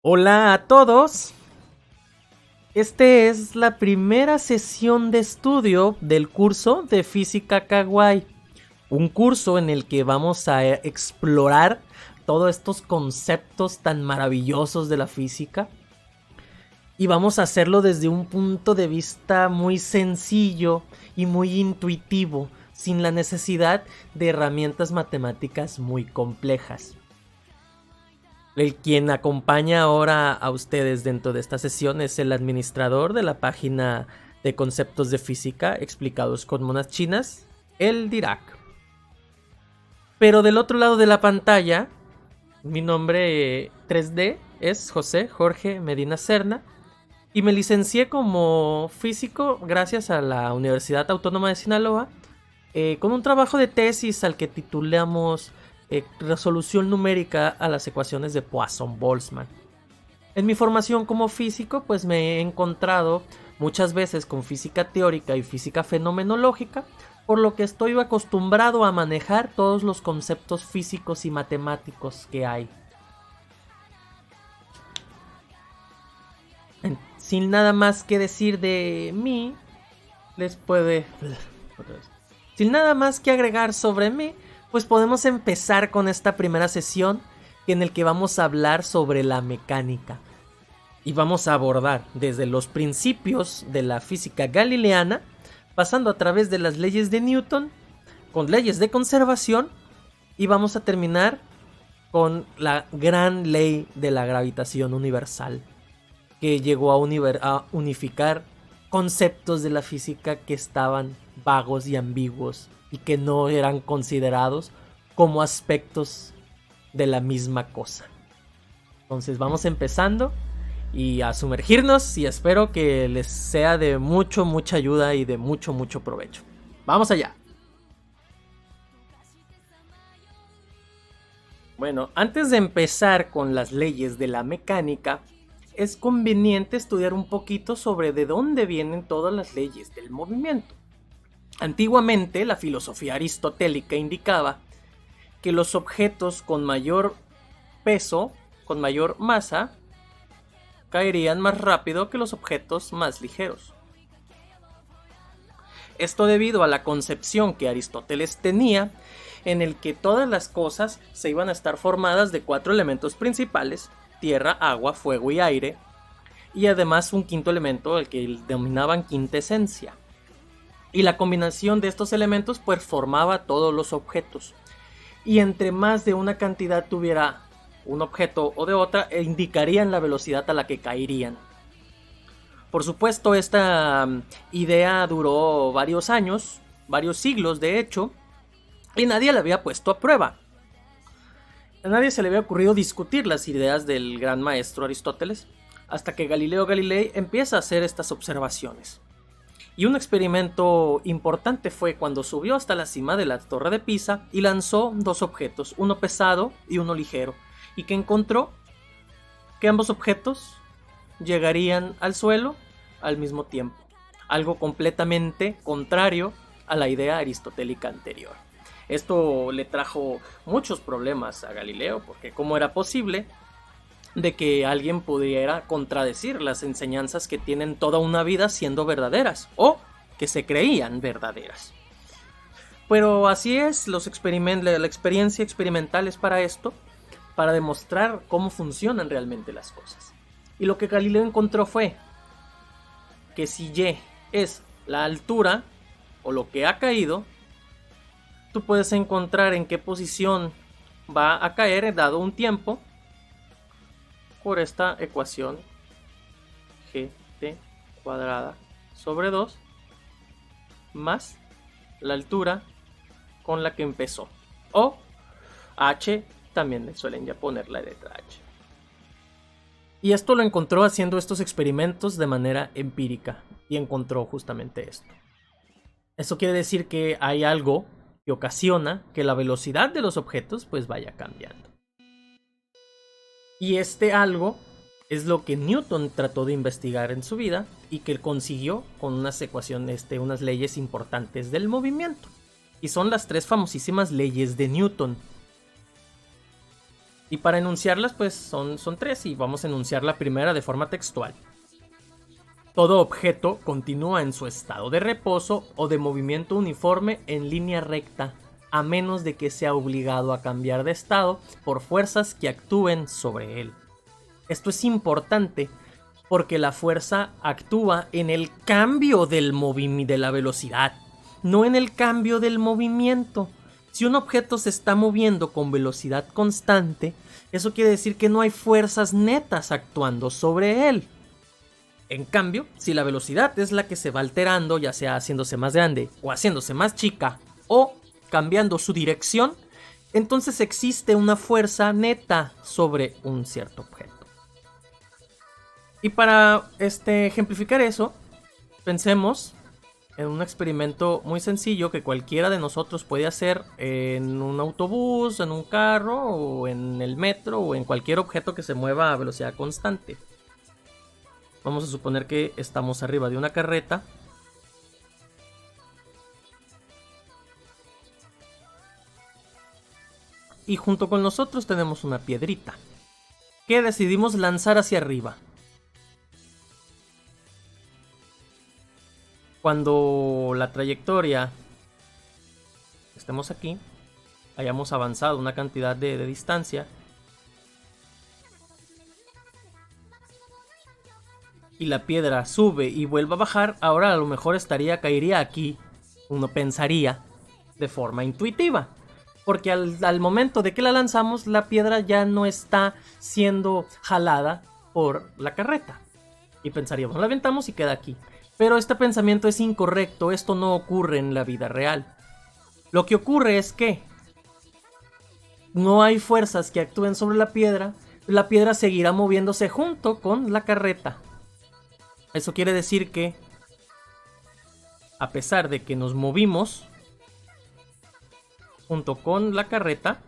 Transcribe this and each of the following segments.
Hola a todos. Este es la primera sesión de estudio del curso de Física Kawaii. Un curso en el que vamos a explorar todos estos conceptos tan maravillosos de la física. Y vamos a hacerlo desde un punto de vista muy sencillo y muy intuitivo, sin la necesidad de herramientas matemáticas muy complejas. El quien acompaña ahora a ustedes dentro de esta sesión es el administrador de la página de conceptos de física explicados con monas chinas, el Dirac. Pero del otro lado de la pantalla, mi nombre 3D es José Jorge Medina Serna y me licencié como físico gracias a la Universidad Autónoma de Sinaloa con un trabajo de tesis al que titulamos resolución numérica a las ecuaciones de Poisson-Boltzmann. En mi formación como físico, pues me he encontrado muchas veces con física teórica y física fenomenológica, por lo que estoy acostumbrado a manejar todos los conceptos físicos y matemáticos que hay. Sin nada más que decir de mí, sin nada más que agregar sobre mí, pues podemos empezar con esta primera sesión en el que vamos a hablar sobre la mecánica. Y vamos a abordar desde los principios de la física galileana, pasando a través de las leyes de Newton, con leyes de conservación, y vamos a terminar con la gran ley de la gravitación universal, que llegó a unificar conceptos de la física que estaban vagos y ambiguos y que no eran considerados como aspectos de la misma cosa. Entonces vamos empezando y a sumergirnos y espero que les sea de mucha ayuda y de mucho provecho. ¡Vamos allá! Bueno, antes de empezar con las leyes de la mecánica, es conveniente estudiar un poquito sobre de dónde vienen todas las leyes del movimiento. Antiguamente, la filosofía aristotélica indicaba que los objetos con mayor peso, con mayor masa, caerían más rápido que los objetos más ligeros. Esto debido a la concepción que Aristóteles tenía, en el que todas las cosas se iban a estar formadas de 4 elementos principales: tierra, agua, fuego y aire, y además un quinto elemento, el que denominaban quintesencia. Y la combinación de estos elementos pues formaba todos los objetos. Y entre más de una cantidad tuviera un objeto o de otra, indicarían la velocidad a la que caerían. Por supuesto, esta idea duró varios años, varios siglos de hecho, y nadie la había puesto a prueba. A nadie se le había ocurrido discutir las ideas del gran maestro Aristóteles, hasta que Galileo Galilei empieza a hacer estas observaciones. Y un experimento importante fue cuando subió hasta la cima de la Torre de Pisa y lanzó 2 objetos, uno pesado y uno ligero, y que encontró que ambos objetos llegarían al suelo al mismo tiempo, algo completamente contrario a la idea aristotélica anterior. Esto le trajo muchos problemas a Galileo, porque ¿cómo era posible de que alguien pudiera contradecir las enseñanzas que tienen toda una vida siendo verdaderas o que se creían verdaderas? Pero así es, la experiencia experimental es para esto, para demostrar cómo funcionan realmente las cosas. Y lo que Galileo encontró fue que si Y es la altura o lo que ha caído, tú puedes encontrar en qué posición va a caer dado un tiempo por esta ecuación gt cuadrada sobre 2 más la altura con la que empezó, o h, también le suelen ya poner la letra h. Y esto lo encontró haciendo estos experimentos de manera empírica y encontró justamente esto. Eso quiere decir que hay algo que ocasiona que la velocidad de los objetos pues vaya cambiando. Y este algo es lo que Newton trató de investigar en su vida y que él consiguió con unas ecuaciones, unas leyes importantes del movimiento. Y son las 3 famosísimas leyes de Newton. Y para enunciarlas, pues son tres y vamos a enunciar la primera de forma textual. Todo objeto continúa en su estado de reposo o de movimiento uniforme en línea recta, a menos de que sea obligado a cambiar de estado por fuerzas que actúen sobre él. Esto es importante porque la fuerza actúa en el cambio de la velocidad, no en el cambio del movimiento. Si un objeto se está moviendo con velocidad constante, eso quiere decir que no hay fuerzas netas actuando sobre él. En cambio, si la velocidad es la que se va alterando, ya sea haciéndose más grande o haciéndose más chica o cambiando su dirección, entonces existe una fuerza neta sobre un cierto objeto. Y para ejemplificar eso, pensemos en un experimento muy sencillo que cualquiera de nosotros puede hacer en un autobús, en un carro o en el metro o en cualquier objeto que se mueva a velocidad constante. Vamos a suponer que estamos arriba de una carreta. Y junto con nosotros tenemos una piedrita que decidimos lanzar hacia arriba. Cuando la trayectoria estemos aquí, hayamos avanzado una cantidad de distancia y la piedra sube y vuelve a bajar, ahora a lo mejor caería aquí, uno pensaría, de forma intuitiva. Porque al momento de que la lanzamos, la piedra ya no está siendo jalada por la carreta. Y pensaríamos, la aventamos y queda aquí. Pero este pensamiento es incorrecto, esto no ocurre en la vida real. Lo que ocurre es que no hay fuerzas que actúen sobre la piedra seguirá moviéndose junto con la carreta. Eso quiere decir que, a pesar de que nos movimos junto con la carreta,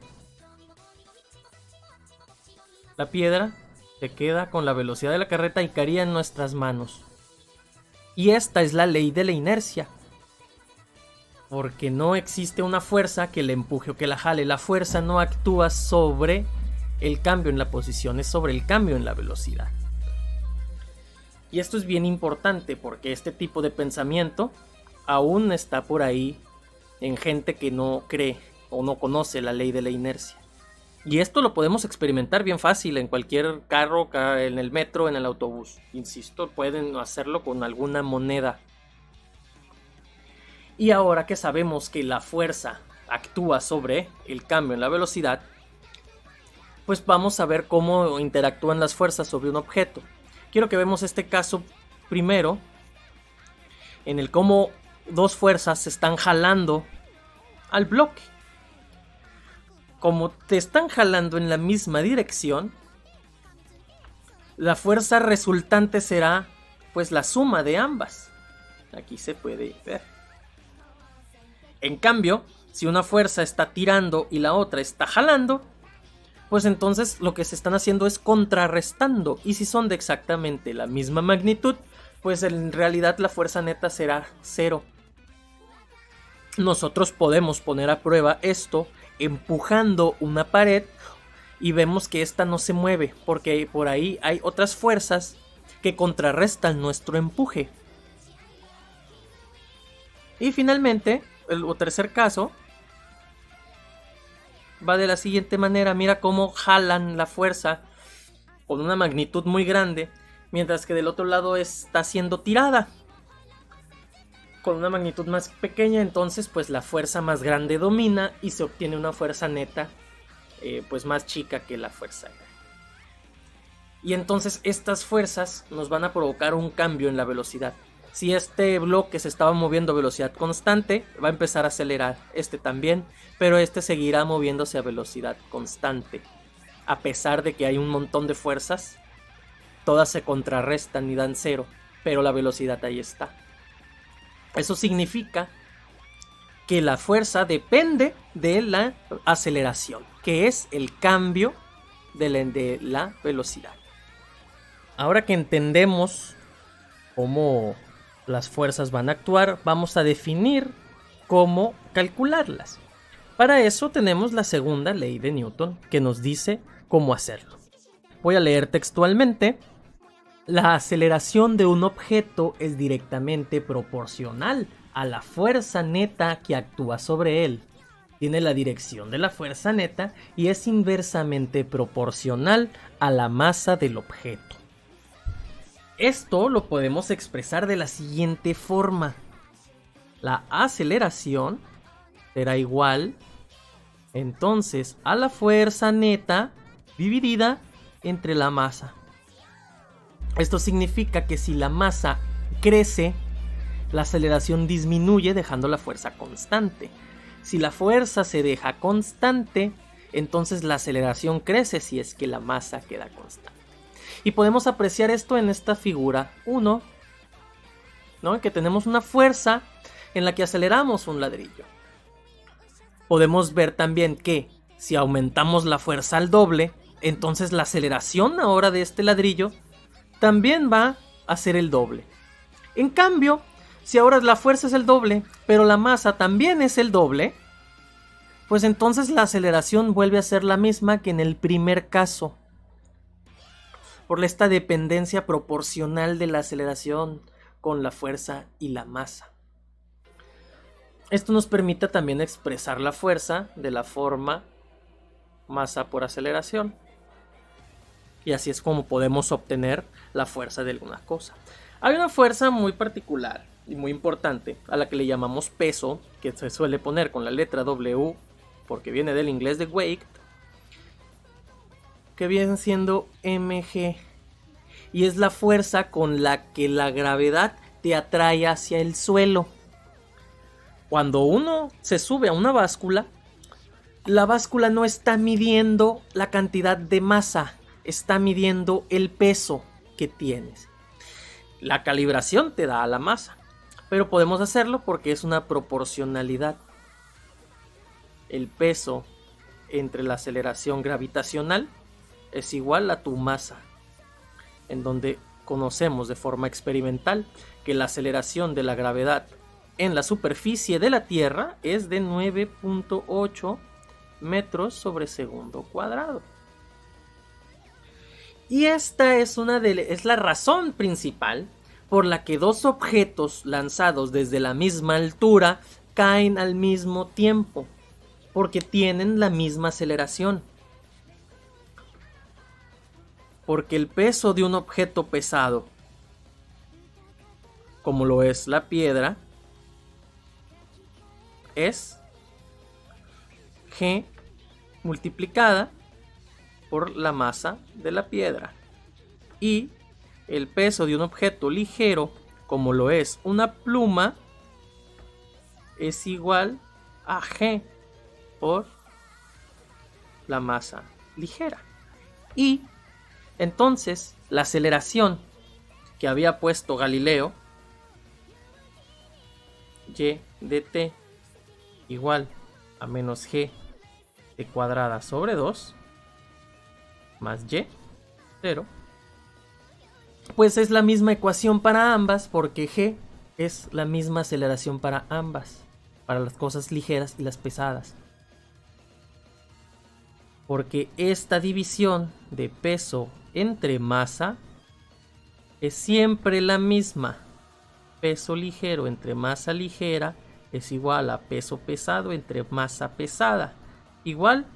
la piedra se queda con la velocidad de la carreta y caería en nuestras manos. Y esta es la ley de la inercia. Porque no existe una fuerza que le empuje o que la jale. La fuerza no actúa sobre el cambio en la posición, es sobre el cambio en la velocidad. Y esto es bien importante porque este tipo de pensamiento aún está por ahí en gente que no cree o no conoce la ley de la inercia. Y esto lo podemos experimentar bien fácil en cualquier carro, en el metro, en el autobús. Insisto, pueden hacerlo con alguna moneda. Y ahora que sabemos que la fuerza actúa sobre el cambio en la velocidad, pues vamos a ver cómo interactúan las fuerzas sobre un objeto. Quiero que vemos este caso primero, en el cómo dos fuerzas se están jalando al bloque. Como te están jalando en la misma dirección, la fuerza resultante será pues la suma de ambas. Aquí se puede ver. En cambio, si una fuerza está tirando y la otra está jalando, pues entonces lo que se están haciendo es contrarrestando. Y si son de exactamente la misma magnitud, pues en realidad la fuerza neta será 0. Nosotros podemos poner a prueba esto empujando una pared y vemos que esta no se mueve porque por ahí hay otras fuerzas que contrarrestan nuestro empuje. Y finalmente, el tercer caso va de la siguiente manera. Mira cómo jalan la fuerza con una magnitud muy grande, mientras que del otro lado está siendo tirada con una magnitud más pequeña. Entonces pues la fuerza más grande domina y se obtiene una fuerza neta pues más chica que la fuerza. Y entonces estas fuerzas nos van a provocar un cambio en la velocidad. Si este bloque se estaba moviendo a velocidad constante, va a empezar a acelerar. Este también, pero este seguirá moviéndose a velocidad constante. A pesar de que hay un montón de fuerzas, todas se contrarrestan y dan 0, pero la velocidad ahí está. Eso significa que la fuerza depende de la aceleración, que es el cambio de la velocidad. Ahora que entendemos cómo las fuerzas van a actuar, vamos a definir cómo calcularlas. Para eso tenemos la segunda ley de Newton, que nos dice cómo hacerlo. Voy a leer textualmente. La aceleración de un objeto es directamente proporcional a la fuerza neta que actúa sobre él. Tiene la dirección de la fuerza neta y es inversamente proporcional a la masa del objeto. Esto lo podemos expresar de la siguiente forma. La aceleración será igual entonces a la fuerza neta dividida entre la masa. Esto significa que si la masa crece, la aceleración disminuye dejando la fuerza constante. Si la fuerza se deja constante, entonces la aceleración crece si es que la masa queda constante. Y podemos apreciar esto en esta figura 1, ¿no? Que tenemos una fuerza en la que aceleramos un ladrillo. Podemos ver también que si aumentamos la fuerza al doble, entonces la aceleración ahora de este ladrillo también va a ser el doble. En cambio, si ahora la fuerza es el doble, pero la masa también es el doble, pues entonces la aceleración vuelve a ser la misma que en el primer caso. Por esta dependencia proporcional de la aceleración con la fuerza y la masa. Esto nos permite también expresar la fuerza de la forma masa por aceleración. Y así es como podemos obtener la fuerza de alguna cosa. Hay una fuerza muy particular y muy importante a la que le llamamos peso, que se suele poner con la letra W porque viene del inglés de weight, que viene siendo mg. Y es la fuerza con la que la gravedad te atrae hacia el suelo. Cuando uno se sube a una báscula, la báscula no está midiendo la cantidad de masa, está midiendo el peso que tienes. La calibración te da la masa, pero podemos hacerlo porque es una proporcionalidad. El peso entre la aceleración gravitacional es igual a tu masa, en donde conocemos de forma experimental que la aceleración de la gravedad en la superficie de la Tierra es de 9.8 metros sobre segundo cuadrado. Y esta es la razón principal por la que dos objetos lanzados desde la misma altura caen al mismo tiempo, porque tienen la misma aceleración. Porque el peso de un objeto pesado, como lo es la piedra, es G multiplicada por la masa de la piedra. Y el peso de un objeto ligero, como lo es una pluma, es igual a G por la masa ligera. Y entonces la aceleración que había puesto Galileo, y de t igual a menos g t cuadrada sobre 2 más y 0, pues es la misma ecuación para ambas, porque g es la misma aceleración para ambas, para las cosas ligeras y las pesadas. Porque esta división de peso entre masa es siempre la misma. Peso ligero entre masa ligera es igual a peso pesado entre masa pesada, igual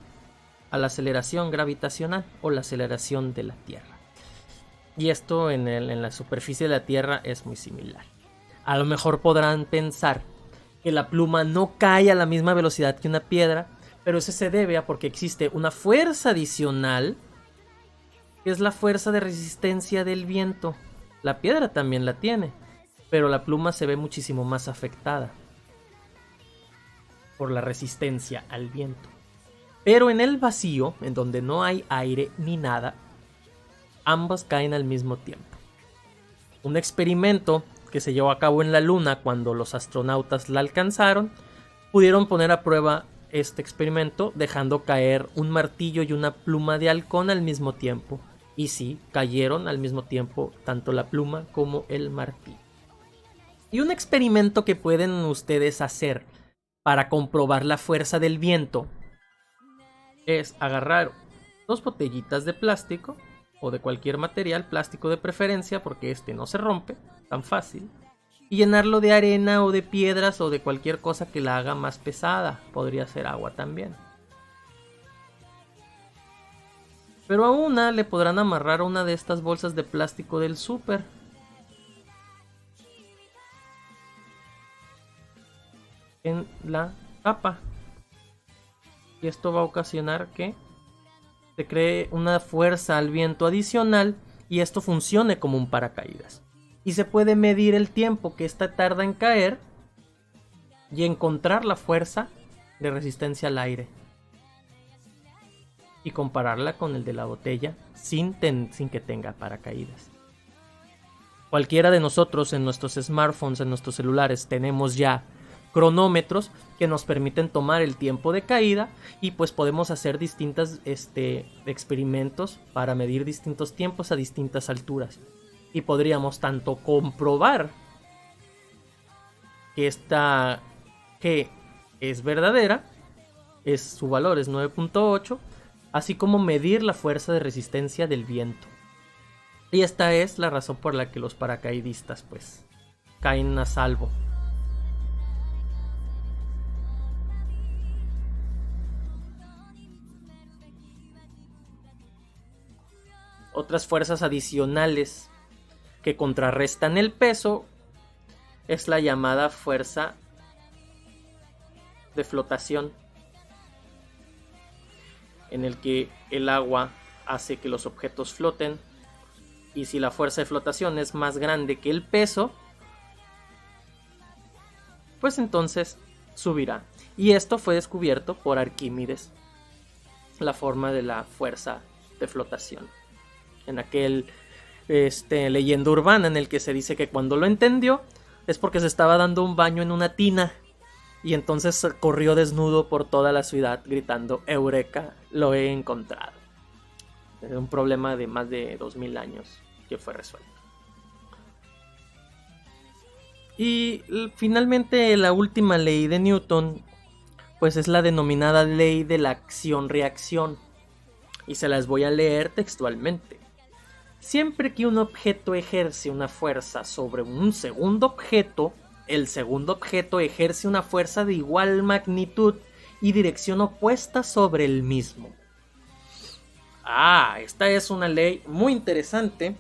a la aceleración gravitacional o la aceleración de la Tierra. Y esto en la superficie de la Tierra es muy similar. A lo mejor podrán pensar que la pluma no cae a la misma velocidad que una piedra, pero eso se debe a porque existe una fuerza adicional, que es la fuerza de resistencia del viento. La piedra también la tiene, pero la pluma se ve muchísimo más afectada por la resistencia al viento. Pero en el vacío, en donde no hay aire ni nada, ambos caen al mismo tiempo. Un experimento que se llevó a cabo en la Luna cuando los astronautas la alcanzaron, pudieron poner a prueba este experimento dejando caer un martillo y una pluma de halcón al mismo tiempo. Y sí, cayeron al mismo tiempo tanto la pluma como el martillo. Y un experimento que pueden ustedes hacer para comprobar la fuerza del viento es agarrar 2 botellitas de plástico o de cualquier material, plástico de preferencia porque este no se rompe tan fácil, y llenarlo de arena o de piedras o de cualquier cosa que la haga más pesada. Podría ser agua también. Pero a una le podrán amarrar una de estas bolsas de plástico del súper. En la tapa. Y esto va a ocasionar que se cree una fuerza al viento adicional y esto funcione como un paracaídas. Y se puede medir el tiempo que ésta tarda en caer y encontrar la fuerza de resistencia al aire. Y compararla con el de la botella sin que tenga paracaídas. Cualquiera de nosotros en nuestros smartphones, en nuestros celulares, tenemos ya cronómetros que nos permiten tomar el tiempo de caída y pues podemos hacer distintos experimentos para medir distintos tiempos a distintas alturas. Y podríamos tanto comprobar que esta G es verdadera, su valor es 9.8, así como medir la fuerza de resistencia del viento. Y esta es la razón por la que los paracaidistas pues caen a salvo. Otras fuerzas adicionales que contrarrestan el peso es la llamada fuerza de flotación, en el que el agua hace que los objetos floten, y si la fuerza de flotación es más grande que el peso, pues entonces subirá. Y esto fue descubierto por Arquímedes, la forma de la fuerza de flotación, en aquel leyenda urbana en el que se dice que cuando lo entendió es porque se estaba dando un baño en una tina y entonces corrió desnudo por toda la ciudad gritando Eureka, lo he encontrado. Es un problema de más de 2000 años que fue resuelto. Y finalmente la última ley de Newton pues es la denominada ley de la acción-reacción, y se las voy a leer textualmente. Siempre que un objeto ejerce una fuerza sobre un segundo objeto, el segundo objeto ejerce una fuerza de igual magnitud y dirección opuesta sobre el mismo. Esta es una ley muy interesante,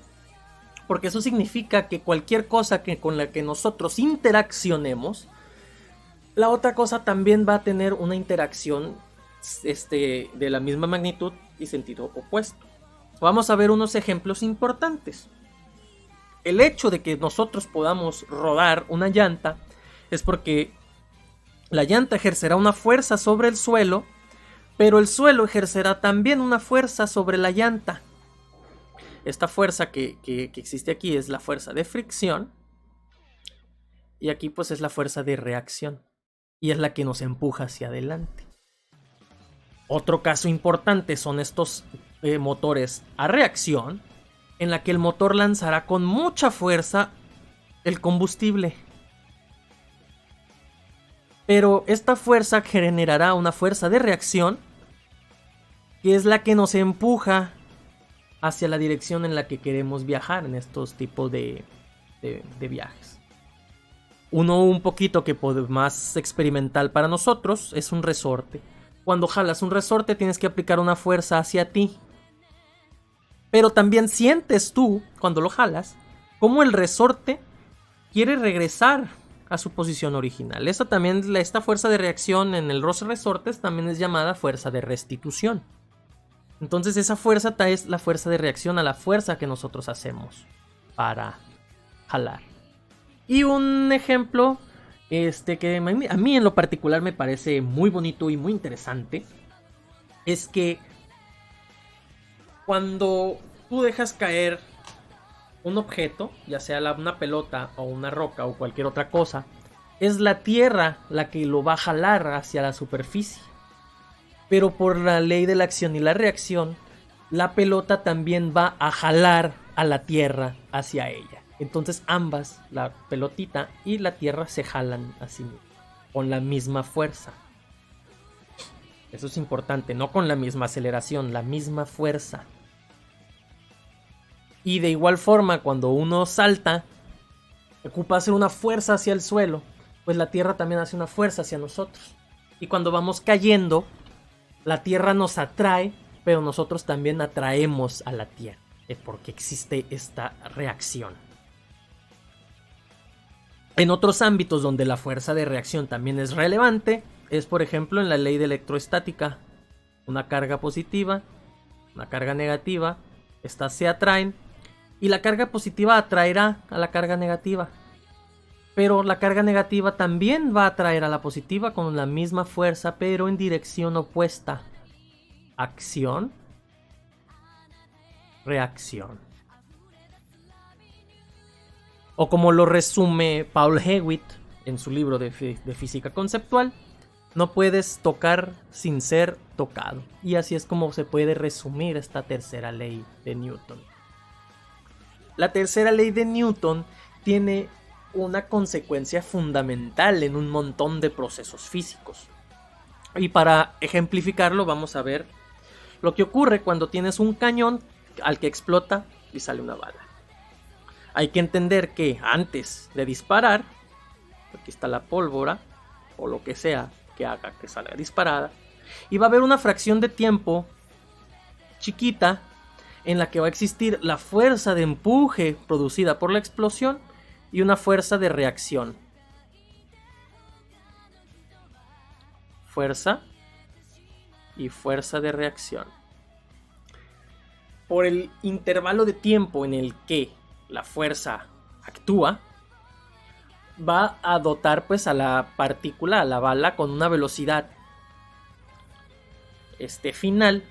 porque eso significa que cualquier cosa con la que nosotros interaccionemos, la otra cosa también va a tener una interacción de la misma magnitud y sentido opuesto. Vamos a ver unos ejemplos importantes. El hecho de que nosotros podamos rodar una llanta es porque la llanta ejercerá una fuerza sobre el suelo, pero el suelo ejercerá también una fuerza sobre la llanta. Esta fuerza que existe aquí es la fuerza de fricción, y aquí pues es la fuerza de reacción, y es la que nos empuja hacia adelante. Otro caso importante son estos motores a reacción, en la que el motor lanzará con mucha fuerza el combustible. Pero esta fuerza generará una fuerza de reacción, que es la que nos empuja hacia la dirección en la que queremos viajar en estos tipos de viajes. Uno un poquito que más experimental para nosotros es un resorte. Cuando jalas un resorte tienes que aplicar una fuerza hacia ti. Pero también sientes tú, cuando lo jalas, cómo el resorte quiere regresar a su posición original. Esta fuerza de reacción en los resortes también es llamada fuerza de restitución. Entonces esa fuerza es la fuerza de reacción a la fuerza que nosotros hacemos para jalar. Y un ejemplo que a mí en lo particular me parece muy bonito y muy interesante es que cuando tú dejas caer un objeto, ya sea una pelota o una roca o cualquier otra cosa, es la tierra la que lo va a jalar hacia la superficie. Pero por la ley de la acción y la reacción, la pelota también va a jalar a la tierra hacia ella. Entonces ambas, la pelotita y la tierra, se jalan así con la misma fuerza. Eso es importante, no con la misma aceleración, la misma fuerza. Y de igual forma, cuando uno salta, ocupa hacer una fuerza hacia el suelo, pues la Tierra también hace una fuerza hacia nosotros. Y cuando vamos cayendo, la Tierra nos atrae, pero nosotros también atraemos a la Tierra, porque existe esta reacción. En otros ámbitos donde la fuerza de reacción también es relevante, es por ejemplo en la ley de electroestática. Una carga positiva, una carga negativa, estas se atraen y la carga positiva atraerá a la carga negativa. Pero la carga negativa también va a atraer a la positiva con la misma fuerza, pero en dirección opuesta. Acción, reacción. O como lo resume Paul Hewitt en su libro de física conceptual, no puedes tocar sin ser tocado. Y así es como se puede resumir esta tercera ley de Newton. La tercera ley de Newton tiene una consecuencia fundamental en un montón de procesos físicos. Y para ejemplificarlo vamos a ver lo que ocurre cuando tienes un cañón al que explota y sale una bala. Hay que entender que antes de disparar, aquí está la pólvora o lo que sea que haga que salga disparada, y va a haber una fracción de tiempo chiquita en la que va a existir la fuerza de empuje producida por la explosión y una fuerza de reacción. Fuerza y fuerza de reacción. Por el intervalo de tiempo en el que la fuerza actúa, va a dotar pues a la partícula, a la bala, con una velocidad final,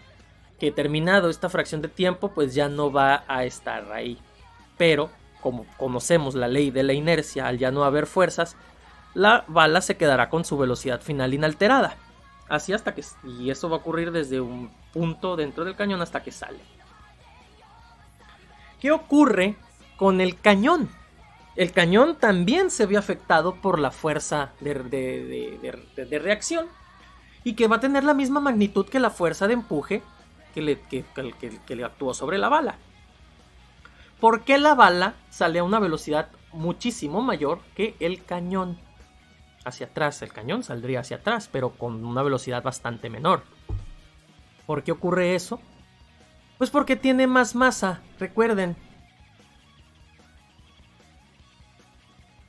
que terminado esta fracción de tiempo pues ya no va a estar ahí. Pero como conocemos la ley de la inercia, al ya no haber fuerzas, la bala se quedará con su velocidad final inalterada. Así hasta que... y eso va a ocurrir desde un punto dentro del cañón hasta que sale. ¿Qué ocurre con el cañón? El cañón también se ve afectado por la fuerza de reacción y que va a tener la misma magnitud que la fuerza de empuje que le actuó sobre la bala. ¿Por qué la bala sale a una velocidad muchísimo mayor que el cañón? Hacia atrás, el cañón saldría hacia atrás, pero con una velocidad bastante menor. ¿Por qué ocurre eso? Pues porque tiene más masa, recuerden.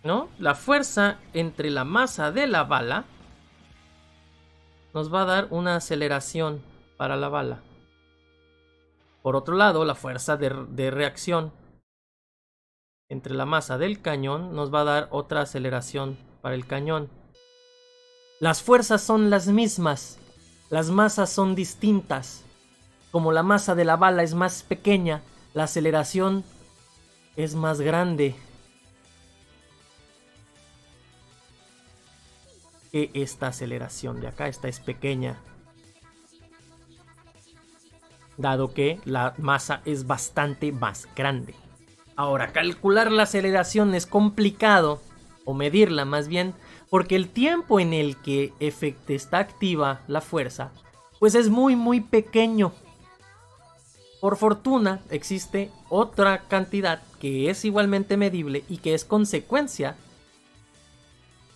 ¿No? La fuerza entre la masa de la bala nos va a dar una aceleración para la bala. Por otro lado, la fuerza de reacción entre la masa del cañón nos va a dar otra aceleración para el cañón. Las fuerzas son las mismas, las masas son distintas. Como la masa de la bala es más pequeña, la aceleración es más grande que esta aceleración de acá. Esta es pequeña, dado que la masa es bastante más grande. Ahora, calcular la aceleración es complicado, o medirla más bien, porque el tiempo en el que está activa la fuerza, pues es muy pequeño. Por fortuna, existe otra cantidad que es igualmente medible y que es consecuencia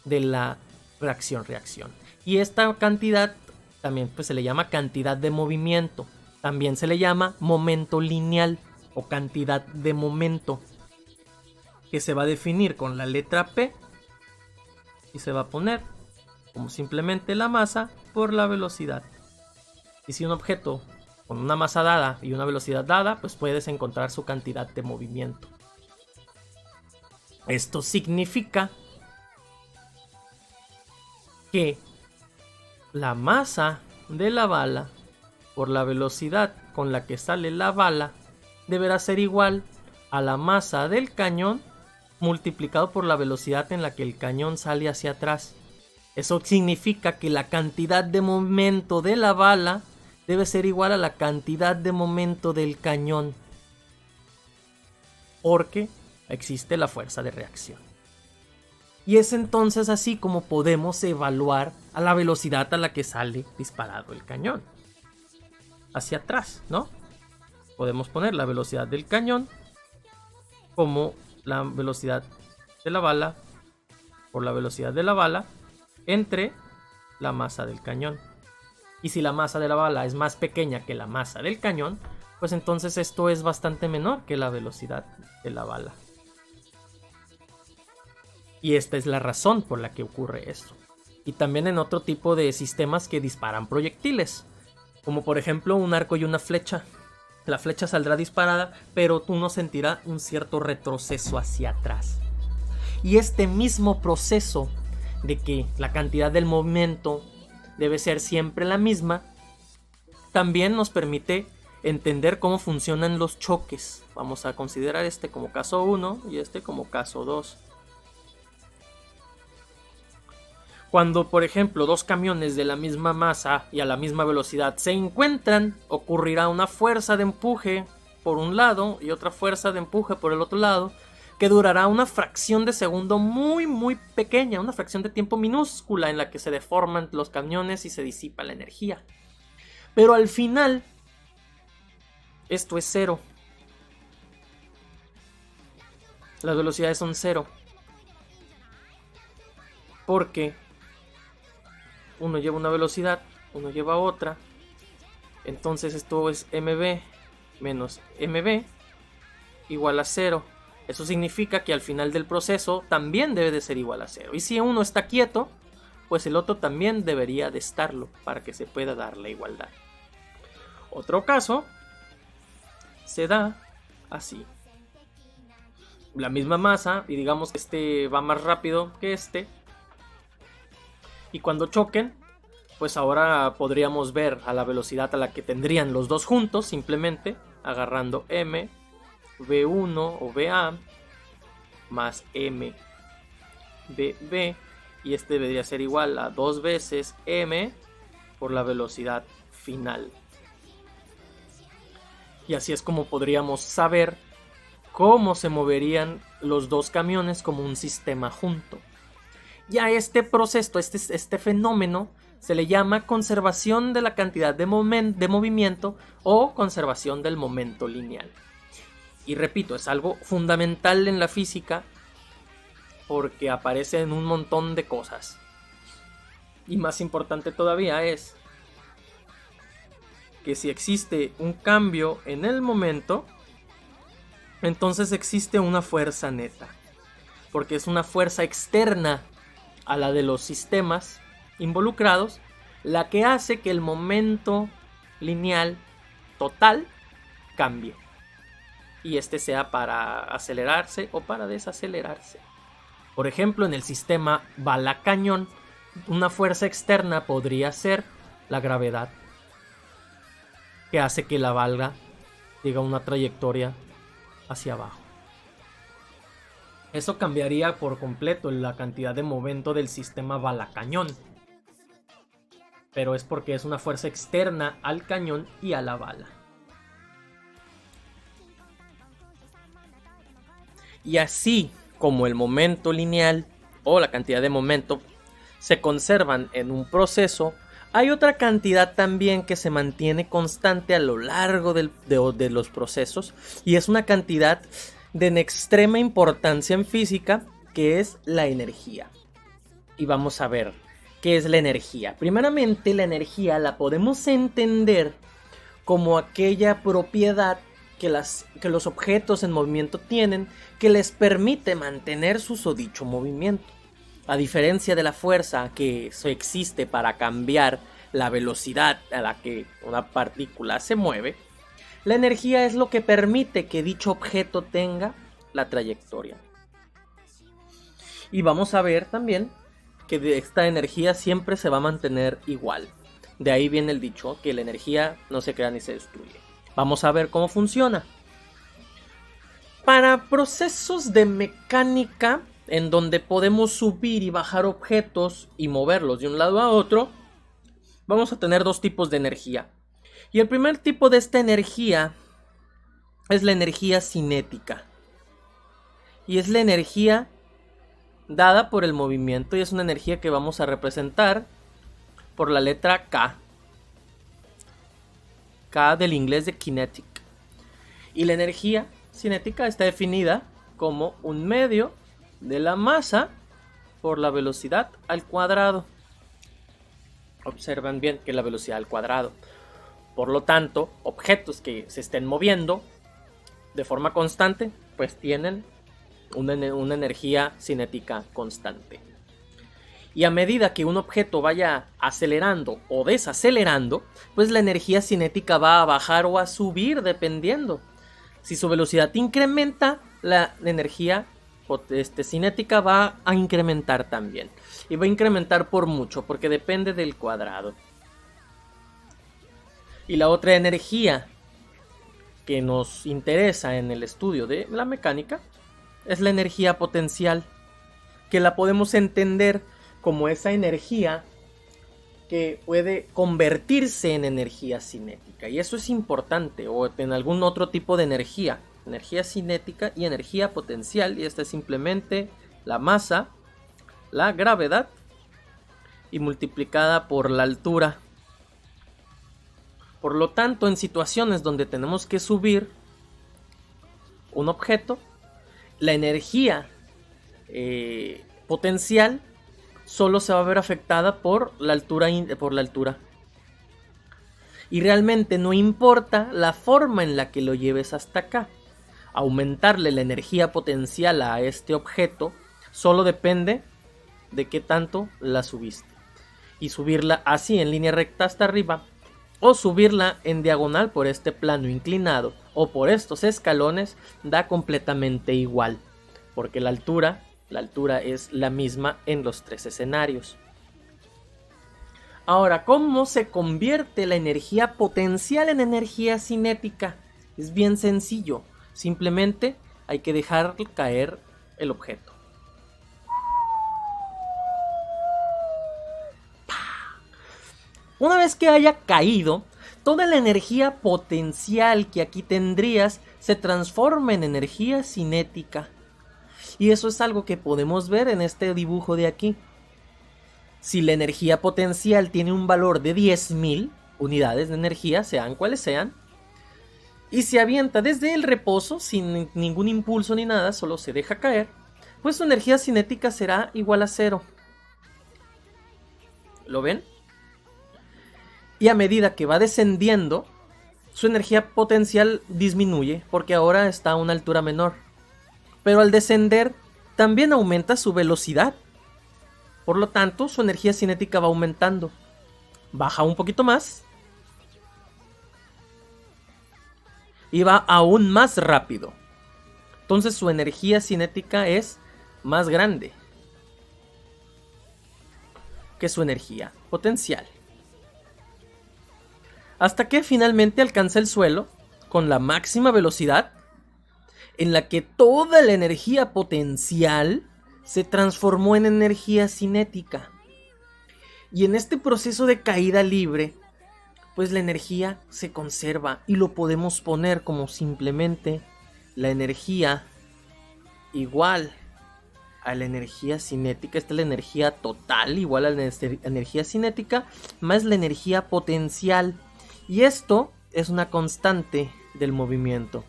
de la reacción. Y esta cantidad también pues se le llama cantidad de movimiento. También se le llama momento lineal o cantidad de momento, que se va a definir con la letra P y se va a poner como simplemente la masa por la velocidad. Y si un objeto con una masa dada y una velocidad dada, pues puedes encontrar su cantidad de movimiento. Esto significa que la masa de la bala por la velocidad con la que sale la bala deberá ser igual a la masa del cañón multiplicado por la velocidad en la que el cañón sale hacia atrás. Eso significa que la cantidad de momento de la bala debe ser igual a la cantidad de momento del cañón, porque existe la fuerza de reacción. Y es entonces así como podemos evaluar a la velocidad a la que sale disparado el cañón. Hacia atrás, ¿no? Podemos poner la velocidad del cañón como la velocidad de la bala por la velocidad de la bala entre la masa del cañón. Y si la masa de la bala es más pequeña que la masa del cañón, pues entonces esto es bastante menor que la velocidad de la bala. Y esta es la razón por la que ocurre esto. Y también en otro tipo de sistemas que disparan proyectiles, como por ejemplo un arco y una flecha. La flecha saldrá disparada, pero uno sentirá un cierto retroceso hacia atrás. Y este mismo proceso de que la cantidad del momento debe ser siempre la misma, también nos permite entender cómo funcionan los choques. Vamos a considerar este como caso 1 y este como caso 2. Cuando, por ejemplo, dos camiones de la misma masa y a la misma velocidad se encuentran, ocurrirá una fuerza de empuje por un lado y otra fuerza de empuje por el otro lado, que durará una fracción de segundo muy pequeña, una fracción de tiempo minúscula en la que se deforman los camiones y se disipa la energía. Pero al final, esto es cero. Las velocidades son cero. Porque uno lleva una velocidad, uno lleva otra. Entonces esto es mv menos mv igual a 0. Eso significa que al final del proceso también debe de ser igual a 0. Y si uno está quieto, pues el otro también debería de estarlo para que se pueda dar la igualdad. Otro caso se da así. La misma masa y digamos que este va más rápido que este. Y cuando choquen, pues ahora podríamos ver a la velocidad a la que tendrían los dos juntos, simplemente agarrando m, v1 o va, más m, vb, y este debería ser igual a 2 veces m por la velocidad final. Y así es como podríamos saber cómo se moverían los dos camiones como un sistema junto. Ya este proceso, este fenómeno, se le llama conservación de la cantidad de movimiento o conservación del momento lineal. Y repito, es algo fundamental en la física porque aparece en un montón de cosas. Y más importante todavía es que si existe un cambio en el momento, entonces existe una fuerza neta, porque es una fuerza externa a la de los sistemas involucrados, la que hace que el momento lineal total cambie. Y este sea para acelerarse o para desacelerarse. Por ejemplo, en el sistema bala-cañón, una fuerza externa podría ser la gravedad, que hace que la bala siga una trayectoria hacia abajo. Eso cambiaría por completo la cantidad de momento del sistema bala-cañón. Pero es porque es una fuerza externa al cañón y a la bala. Y así como el momento lineal o la cantidad de momento se conservan en un proceso, hay otra cantidad también que se mantiene constante a lo largo de los procesos, y es una cantidad de extrema importancia en física, que es la energía. Y vamos a ver qué es la energía. Primeramente, la energía la podemos entender como aquella propiedad que los objetos en movimiento tienen, que les permite mantener susodicho movimiento. A diferencia de la fuerza que existe para cambiar la velocidad a la que una partícula se mueve, la energía es lo que permite que dicho objeto tenga la trayectoria. Y vamos a ver también que esta energía siempre se va a mantener igual. De ahí viene el dicho que la energía no se crea ni se destruye. Vamos a ver cómo funciona. Para procesos de mecánica, en donde podemos subir y bajar objetos y moverlos de un lado a otro, vamos a tener dos tipos de energía. Y el primer tipo de esta energía es la energía cinética. Y es la energía dada por el movimiento y es una energía que vamos a representar por la letra K. K del inglés de kinetic. Y la energía cinética está definida como un medio de la masa por la velocidad al cuadrado. Observan bien que la velocidad al cuadrado. Por lo tanto, objetos que se estén moviendo de forma constante, pues tienen una energía cinética constante. Y a medida que un objeto vaya acelerando o desacelerando, pues la energía cinética va a bajar o a subir dependiendo. Si su velocidad incrementa, la energía cinética va a incrementar también. Y va a incrementar por mucho, porque depende del cuadrado. Y la otra energía que nos interesa en el estudio de la mecánica es la energía potencial, que la podemos entender como esa energía que puede convertirse en energía cinética. Y eso es importante, o en algún otro tipo de energía cinética y energía potencial, y esta es simplemente la masa, la gravedad y multiplicada por la altura. Por lo tanto, en situaciones donde tenemos que subir un objeto, la energía potencial solo se va a ver afectada por la altura. Y realmente no importa la forma en la que lo lleves hasta acá. Aumentarle la energía potencial a este objeto solo depende de qué tanto la subiste. Y subirla así en línea recta hasta arriba, o subirla en diagonal por este plano inclinado o por estos escalones, da completamente igual, porque la altura es la misma en los tres escenarios. Ahora, ¿cómo se convierte la energía potencial en energía cinética? Es bien sencillo, simplemente hay que dejar caer el objeto. Una vez que haya caído, toda la energía potencial que aquí tendrías se transforma en energía cinética. Y eso es algo que podemos ver en este dibujo de aquí. Si la energía potencial tiene un valor de 10.000 unidades de energía, sean cuales sean, y se avienta desde el reposo sin ningún impulso ni nada, solo se deja caer, pues su energía cinética será igual a 0. ¿Lo ven? Y a medida que va descendiendo, su energía potencial disminuye porque ahora está a una altura menor. Pero al descender también aumenta su velocidad. Por lo tanto, su energía cinética va aumentando. Baja un poquito más y va aún más rápido. Entonces su energía cinética es más grande que su energía potencial. Hasta que finalmente alcanza el suelo con la máxima velocidad, en la que toda la energía potencial se transformó en energía cinética. Y en este proceso de caída libre, pues la energía se conserva y lo podemos poner como simplemente la energía igual a la energía cinética. Esta es la energía total igual a la energía cinética más la energía potencial. Y esto es una constante del movimiento.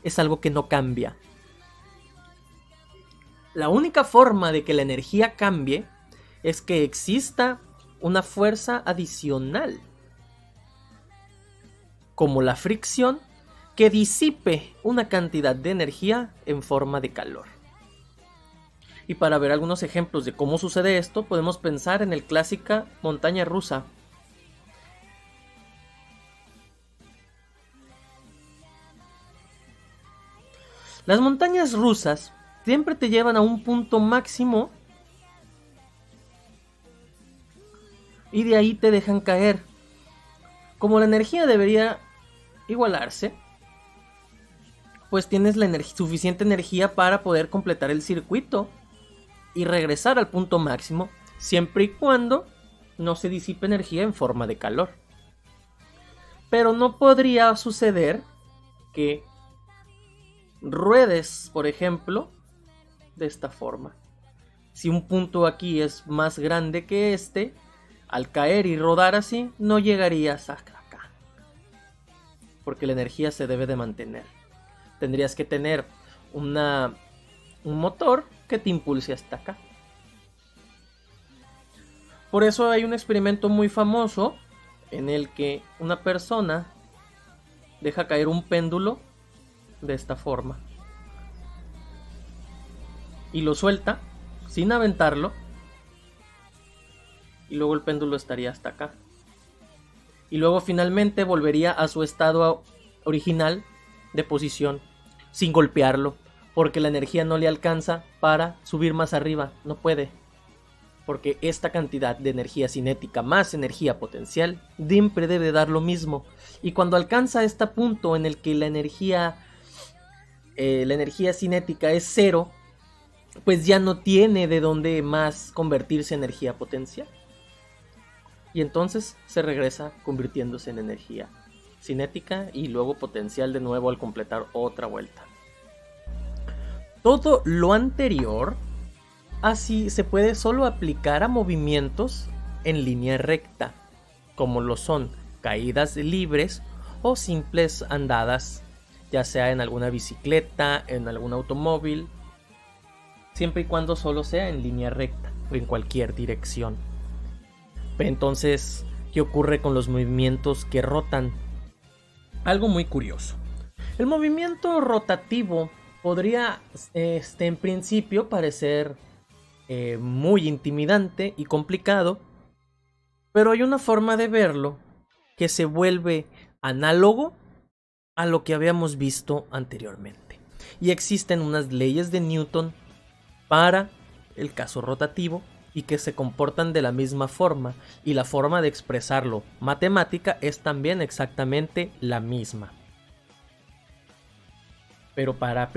Es algo que no cambia. La única forma de que la energía cambie es que exista una fuerza adicional, como la fricción, que disipe una cantidad de energía en forma de calor. Y para ver algunos ejemplos de cómo sucede esto, podemos pensar en el clásica montaña rusa. Las montañas rusas siempre te llevan a un punto máximo y de ahí te dejan caer. Como la energía debería igualarse, pues tienes suficiente energía para poder completar el circuito y regresar al punto máximo, siempre y cuando no se disipe energía en forma de calor. Pero no podría suceder que ruedes, por ejemplo, de esta forma. Si un punto aquí es más grande que este, al caer y rodar así, no llegarías hasta acá. Porque la energía se debe de mantener. Tendrías que tener un motor que te impulse hasta acá. Por eso hay un experimento muy famoso en el que una persona deja caer un péndulo de esta forma y lo suelta sin aventarlo, y luego el péndulo estaría hasta acá y luego finalmente volvería a su estado original de posición sin golpearlo, porque la energía no le alcanza para subir más arriba, no puede, porque esta cantidad de energía cinética más energía potencial siempre debe dar lo mismo, y cuando alcanza este punto en el que la energía cinética es cero, pues ya no tiene de dónde más convertirse en energía potencial, y entonces se regresa convirtiéndose en energía cinética y luego potencial de nuevo al completar otra vuelta. Todo lo anterior así se puede solo aplicar a movimientos en línea recta, como lo son caídas libres o simples andadas, ya sea en alguna bicicleta, en algún automóvil, siempre y cuando solo sea en línea recta o en cualquier dirección. Pero entonces, ¿qué ocurre con los movimientos que rotan? Algo muy curioso. El movimiento rotativo podría, en principio, parecer muy intimidante y complicado, pero hay una forma de verlo que se vuelve análogo a lo que habíamos visto anteriormente. Y existen unas leyes de Newton para el caso rotativo y que se comportan de la misma forma, y la forma de expresarlo matemática es también exactamente la misma. Pero para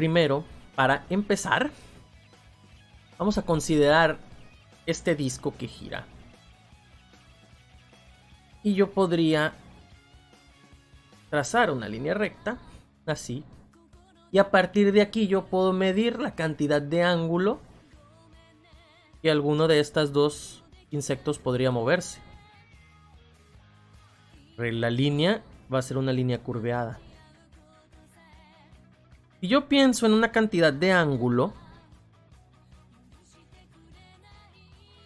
empezar, vamos a considerar este disco que gira. Y yo podría trazar una línea recta, así. Y a partir de aquí yo puedo medir la cantidad de ángulo que alguno de estos dos insectos podría moverse. La línea va a ser una línea curveada. Si yo pienso en una cantidad de ángulo,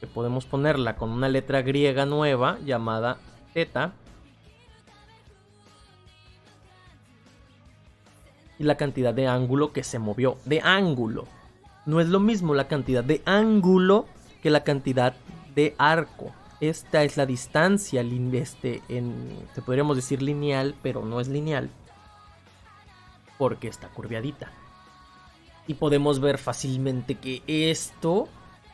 que podemos ponerla con una letra griega nueva llamada θ, y la cantidad de ángulo que se movió, de ángulo. No es lo mismo la cantidad de ángulo que la cantidad de arco. Esta es la distancia, se podríamos decir lineal, pero no es lineal, porque está curveadita. Y podemos ver fácilmente que esto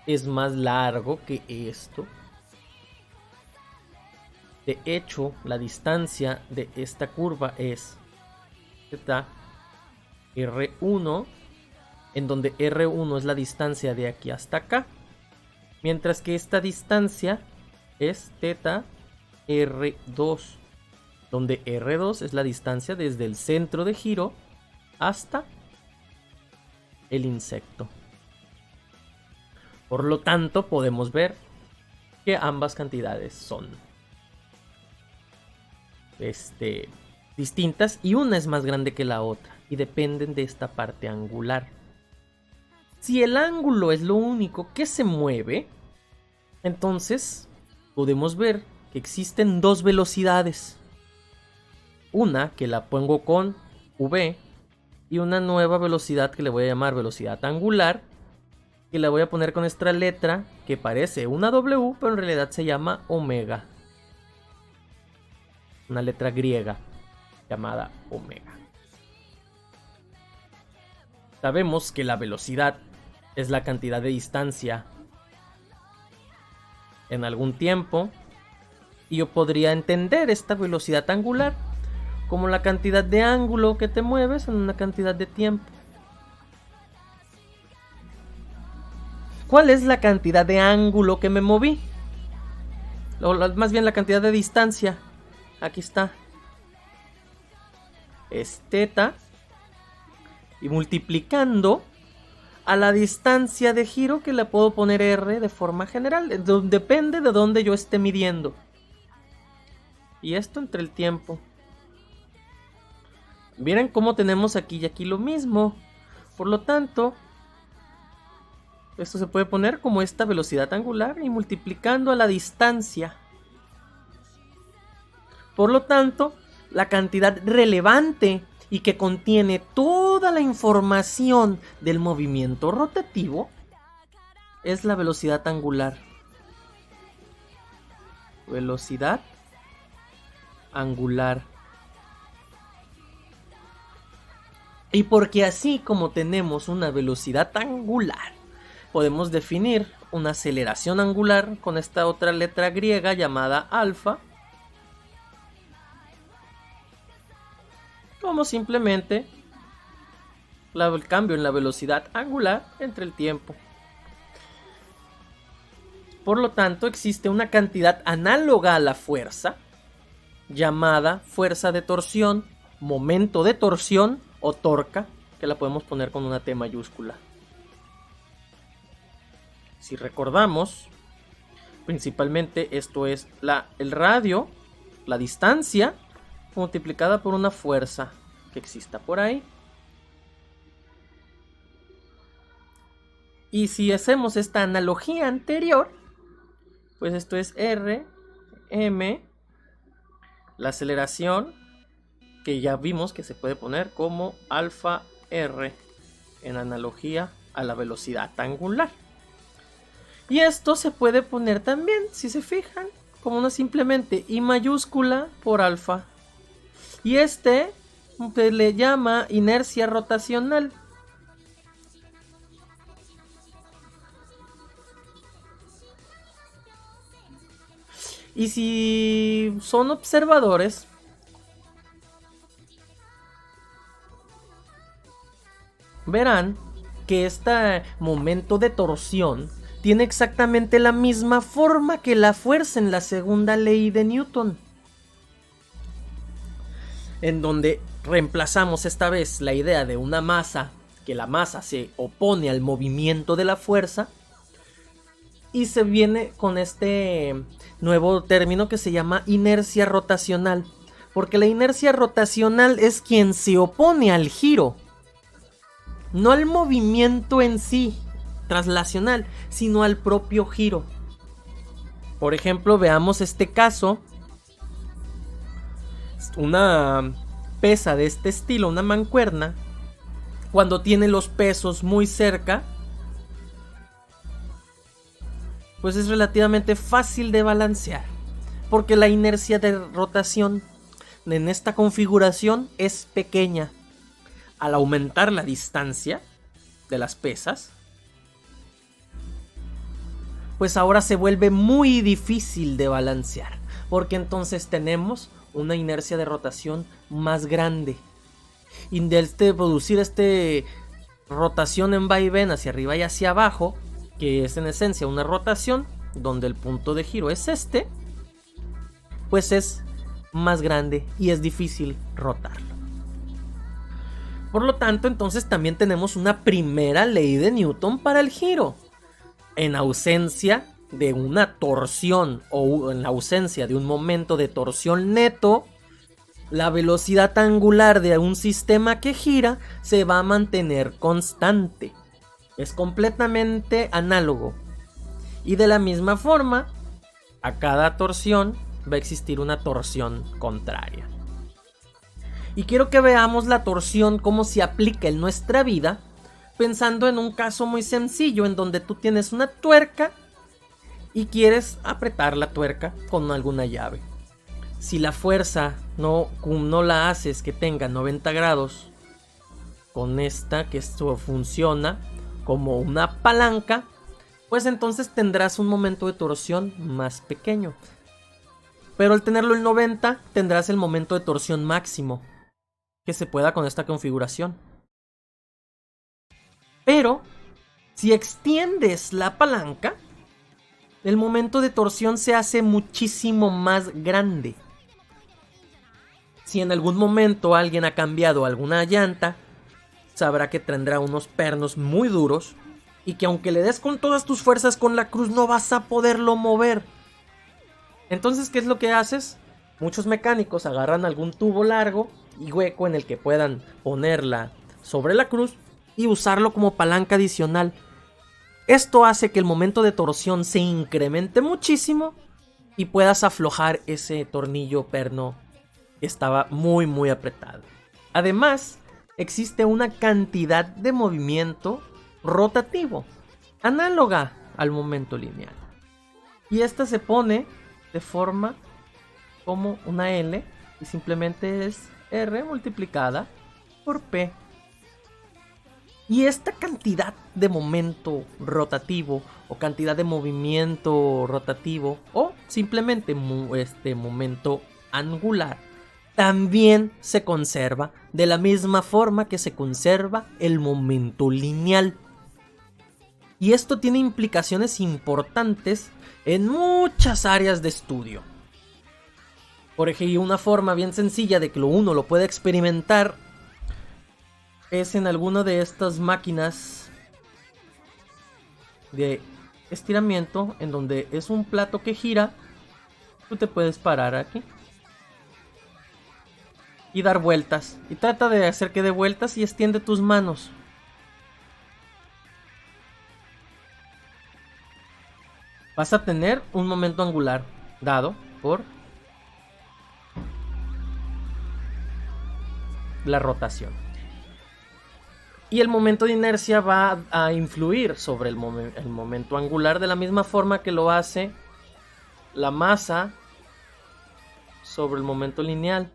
es más largo que esto. De hecho, la distancia de esta curva es θ R1, en donde R1 es la distancia de aquí hasta acá, mientras que esta distancia es θ R2, donde R2 es la distancia desde el centro de giro hasta el insecto. Por lo tanto, podemos ver que ambas cantidades son distintas, y una es más grande que la otra, y dependen de esta parte angular. Si el ángulo es lo único que se mueve, entonces podemos ver que existen dos velocidades. Una que la pongo con V, y una nueva velocidad que le voy a llamar velocidad angular, que la voy a poner con esta letra que parece una W, pero en realidad se llama omega. Una letra griega llamada omega. Sabemos que la velocidad es la cantidad de distancia en algún tiempo, y yo podría entender esta velocidad angular como la cantidad de ángulo que te mueves en una cantidad de tiempo. ¿Cuál es la cantidad de ángulo que me moví? Más bien la cantidad de distancia. Aquí está. Es θ. Y multiplicando a la distancia de giro, que le puedo poner R de forma general. Depende de dónde yo esté midiendo. Y esto entre el tiempo. Miren cómo tenemos aquí y aquí lo mismo. Por lo tanto, esto se puede poner como esta velocidad angular y multiplicando a la distancia. Por lo tanto, la cantidad relevante y que contiene toda la información del movimiento rotativo es la velocidad angular. Velocidad angular. Y porque así como tenemos una velocidad angular, podemos definir una aceleración angular con esta otra letra griega llamada alfa, como simplemente el cambio en la velocidad angular entre el tiempo. Por lo tanto, existe una cantidad análoga a la fuerza, llamada fuerza de torsión, momento de torsión o torca, que la podemos poner con una T mayúscula. Si recordamos, principalmente esto es el radio, la distancia, multiplicada por una fuerza que exista por ahí. Y si hacemos esta analogía anterior, pues esto es R, M, la aceleración, que ya vimos que se puede poner como alfa R, en analogía a la velocidad angular. Y esto se puede poner también, si se fijan, como una simplemente I mayúscula por alfa. Y se le llama inercia rotacional. Y si son observadores, verán que este momento de torsión tiene exactamente la misma forma que la fuerza en la segunda ley de Newton, en donde reemplazamos esta vez la idea de una masa, que la masa se opone al movimiento de la fuerza, y se viene con este nuevo término que se llama inercia rotacional, porque la inercia rotacional es quien se opone al giro, no al movimiento en sí traslacional, sino al propio giro. Por ejemplo, veamos este caso. Una pesa de este estilo, una mancuerna, cuando tiene los pesos muy cerca, pues es relativamente fácil de balancear, porque la inercia de rotación en esta configuración es pequeña. Al aumentar la distancia de las pesas, pues ahora se vuelve muy difícil de balancear, porque entonces tenemos una inercia de rotación más grande. Y de producir rotación en vaivén hacia arriba y hacia abajo, que es en esencia una rotación, donde el punto de giro es pues es más grande y es difícil rotarlo. Por lo tanto, entonces también tenemos una primera ley de Newton para el giro. En ausencia de una torsión o en la ausencia de un momento de torsión neto, la velocidad angular de un sistema que gira se va a mantener constante. Es completamente análogo. Y de la misma forma, a cada torsión va a existir una torsión contraria. Y quiero que veamos la torsión cómo se aplica en nuestra vida, pensando en un caso muy sencillo en donde tú tienes una tuerca y quieres apretar la tuerca con alguna llave. Si la fuerza no la haces que tenga 90 grados con esta, que esto funciona como una palanca, pues entonces tendrás un momento de torsión más pequeño. Pero al tenerlo en 90 tendrás el momento de torsión máximo que se pueda con esta configuración. Pero si extiendes la palanca, el momento de torsión se hace muchísimo más grande. Si en algún momento alguien ha cambiado alguna llanta sabrá que tendrá unos pernos muy duros y que aunque le des con todas tus fuerzas con la cruz no vas a poderlo mover. Entonces, ¿qué es lo que haces? Muchos mecánicos agarran algún tubo largo y hueco en el que puedan ponerla sobre la cruz y usarlo como palanca adicional. Esto hace que el momento de torsión se incremente muchísimo y puedas aflojar ese tornillo perno que estaba muy apretado. Además, existe una cantidad de movimiento rotativo, análoga al momento lineal. Y esta se pone de forma como una L y simplemente es R multiplicada por P. Y esta cantidad de momento rotativo o cantidad de movimiento rotativo o simplemente momento angular también se conserva de la misma forma que se conserva el momento lineal. Y esto tiene implicaciones importantes en muchas áreas de estudio. Por ejemplo, una forma bien sencilla de que uno lo puede experimentar es en alguna de estas máquinas de estiramiento en donde es un plato que gira. Tú te puedes parar aquí y dar vueltas, y trata de hacer que dé vueltas y extiende tus manos. Vas a tener un momento angular dado por la rotación. Y el momento de inercia va a influir sobre el momento angular de la misma forma que lo hace la masa sobre el momento lineal.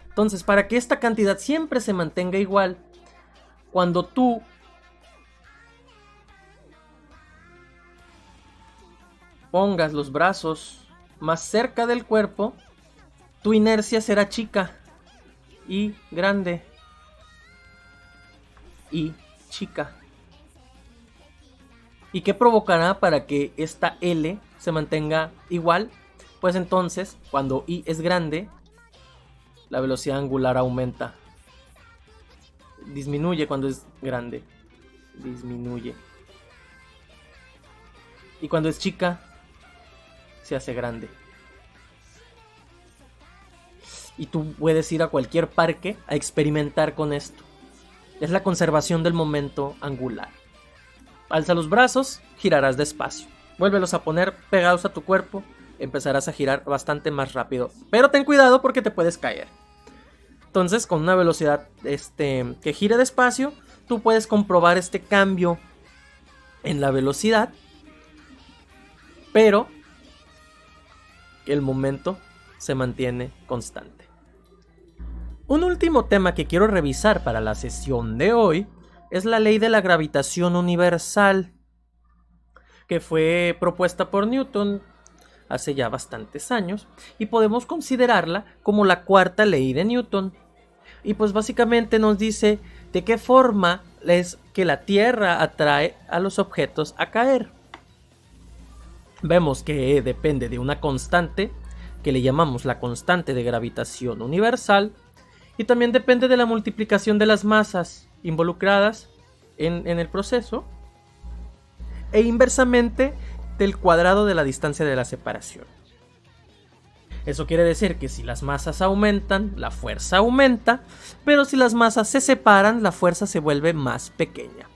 Entonces, para que esta cantidad siempre se mantenga igual, cuando tú pongas los brazos más cerca del cuerpo, tu inercia será chica y grande y chica. ¿Y qué provocará para que esta L se mantenga igual? Pues entonces, cuando I es grande, la velocidad angular aumenta. Disminuye cuando es grande. Disminuye. Y cuando es chica, se hace grande. Y tú puedes ir a cualquier parque a experimentar con esto. Es la conservación del momento angular. Alza los brazos, girarás despacio. Vuélvelos a poner pegados a tu cuerpo, empezarás a girar bastante más rápido. Pero ten cuidado porque te puedes caer. Entonces, con una velocidad que gire despacio, tú puedes comprobar este cambio en la velocidad, pero el momento se mantiene constante. Un último tema que quiero revisar para la sesión de hoy es la ley de la gravitación universal, que fue propuesta por Newton hace ya bastantes años y podemos considerarla como la cuarta ley de Newton. Y pues básicamente nos dice de qué forma es que la Tierra atrae a los objetos a caer. Vemos que depende de una constante que le llamamos la constante de gravitación universal, y también depende de la multiplicación de las masas involucradas en el proceso, e inversamente del cuadrado de la distancia de la separación. Eso quiere decir que si las masas aumentan, la fuerza aumenta, pero si las masas se separan, la fuerza se vuelve más pequeña.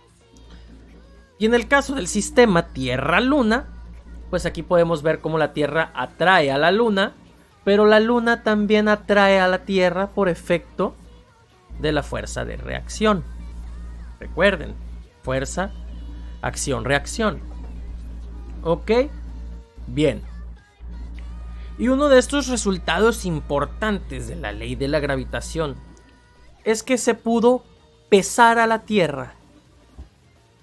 Y en el caso del sistema Tierra-Luna, pues aquí podemos ver cómo la Tierra atrae a la Luna, pero la Luna también atrae a la Tierra por efecto de la fuerza de reacción. Recuerden, fuerza, acción, reacción. ¿Ok? Bien. Y uno de estos resultados importantes de la ley de la gravitación es que se pudo pesar a la Tierra.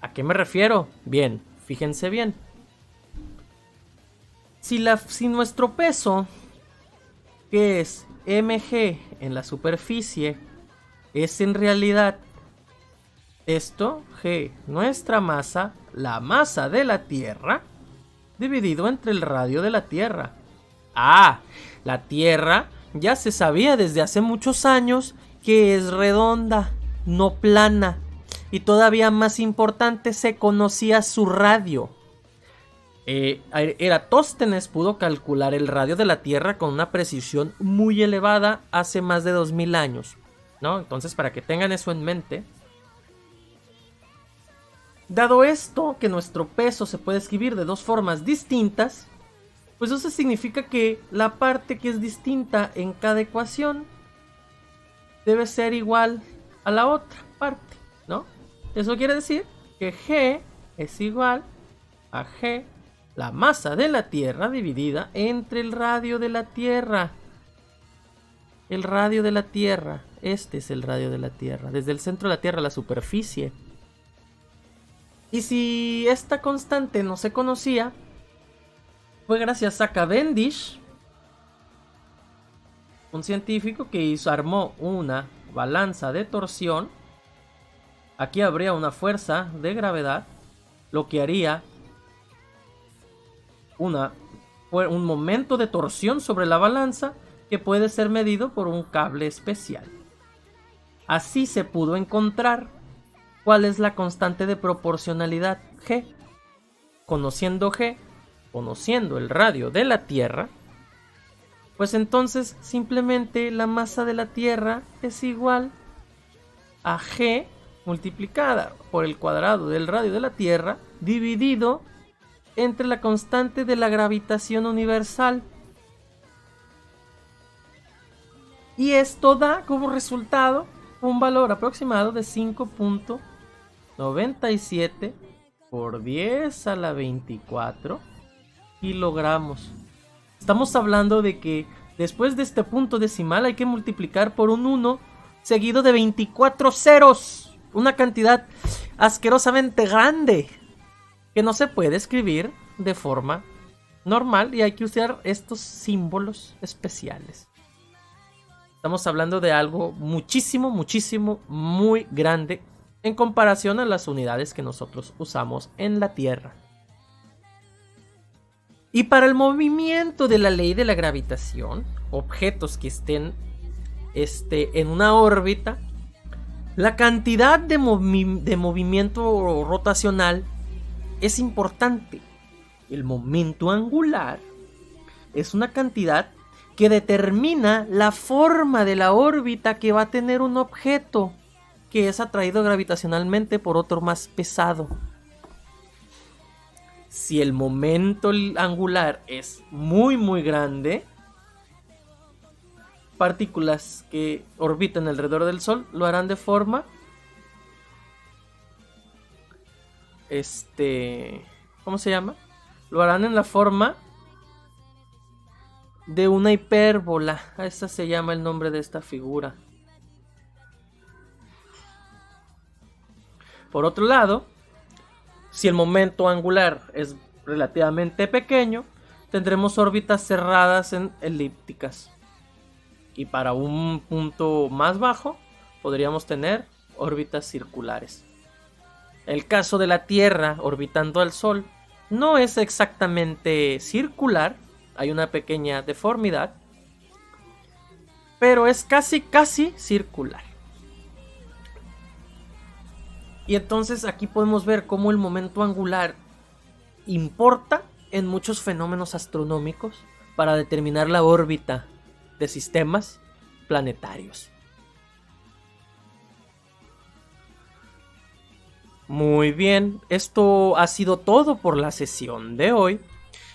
¿A qué me refiero? Bien, fíjense bien. Si nuestro peso, que es mg en la superficie, es en realidad esto, g, nuestra masa, la masa de la Tierra, dividido entre el radio de la Tierra. Ah, la Tierra ya se sabía desde hace muchos años que es redonda. no plana. Y todavía más importante, se conocía su radio. Eratóstenes pudo calcular el radio de la Tierra con una precisión muy elevada hace más de 2000 años, ¿no? Entonces, para que tengan eso en mente. Dado esto, que nuestro peso se puede escribir de dos formas distintas, pues eso significa que la parte que es distinta en cada ecuación debe ser igual a la otra parte, ¿no? Eso quiere decir que G es igual a G, la masa de la Tierra dividida entre el radio de la Tierra. El radio de la Tierra, este es el radio de la Tierra, desde el centro de la Tierra a la superficie. Y si esta constante no se conocía, fue gracias a Cavendish, un científico que armó una balanza de torsión. Aquí habría una fuerza de gravedad, lo que haría un momento de torsión sobre la balanza que puede ser medido por un cable especial. Así se pudo encontrar cuál es la constante de proporcionalidad G. Conociendo G, conociendo el radio de la Tierra, pues entonces simplemente la masa de la Tierra es igual a G multiplicada por el cuadrado del radio de la Tierra dividido entre la constante de la gravitación universal. Y esto da como resultado un valor aproximado de 5.97 por 10 a la 24 kilogramos. Estamos hablando de que después de este punto decimal hay que multiplicar por un 1 seguido de 24 ceros. Una cantidad asquerosamente grande que no se puede escribir de forma normal y hay que usar estos símbolos especiales. Estamos hablando de algo muchísimo, muy grande en comparación a las unidades que nosotros usamos en la Tierra. Y para el movimiento de la ley de la gravitación, objetos que estén en una órbita, la cantidad de movimiento rotacional es importante. El momento angular es una cantidad que determina la forma de la órbita que va a tener un objeto que es atraído gravitacionalmente por otro más pesado. Si el momento angular es muy grande, partículas que orbitan alrededor del Sol lo harán de forma ¿cómo se llama? Lo harán en la forma de una hipérbola. Esa se llama el nombre de esta figura. Por otro lado, si el momento angular es relativamente pequeño, tendremos órbitas cerradas en elípticas. Y para un punto más bajo, podríamos tener órbitas circulares. El caso de la Tierra orbitando al Sol no es exactamente circular, hay una pequeña deformidad, pero es casi circular. Y entonces aquí podemos ver cómo el momento angular importa en muchos fenómenos astronómicos para determinar la órbita de sistemas planetarios. Muy bien, esto ha sido todo por la sesión de hoy.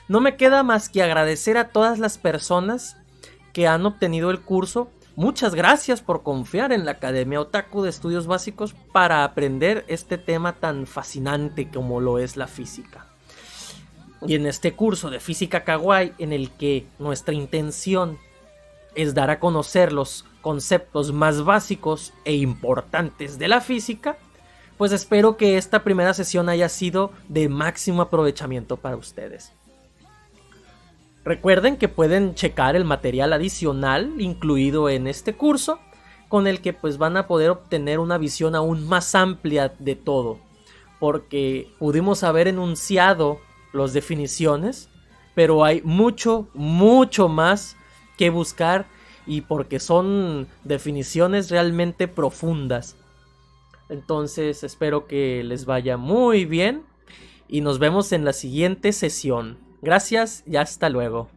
No me queda más que agradecer a todas las personas que han obtenido el curso. Muchas gracias por confiar en la Academia Otaku de Estudios Básicos para aprender este tema tan fascinante como lo es la física. Y en este curso de Física Kawaii, en el que nuestra intención es dar a conocer los conceptos más básicos e importantes de la física, pues espero que esta primera sesión haya sido de máximo aprovechamiento para ustedes. Recuerden que pueden checar el material adicional incluido en este curso, con el que pues van a poder obtener una visión aún más amplia de todo, porque pudimos haber enunciado las definiciones, pero hay mucho más que buscar y porque son definiciones realmente profundas. Entonces espero que les vaya muy bien y nos vemos en la siguiente sesión. Gracias y hasta luego.